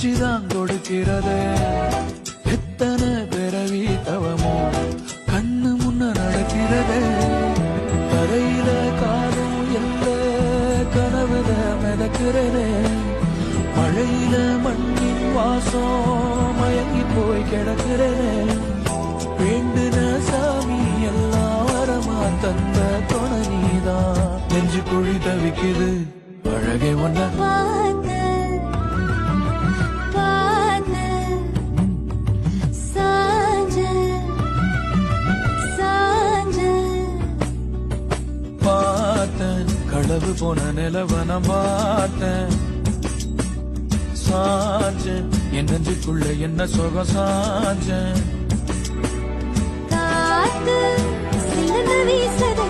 காட்சிதான் கொடுக்கிறதே எத்தனை பிறவி தவமோ கண்ணு முன்ன நடக்கிறதே தரையில காலும் எந்த கனவுல மிதக்கிறனே மழையில மண்ணின் வாசம் மயங்கி போய் கிடக்கிறனே வேண்டுன சாமி எல்லாம் வரமா தந்த துணை நீதான் நெஞ்சு குழி தவிக்குது அழகே ஒன்ன பார்த்தேன் களவு போன நிலவன பார்த்தேன் சாஞ்சேன் என் நெஞ்சுக்குள்ள என்ன சுகம் சாஞ்சேன் காத்து சிலது வீசதே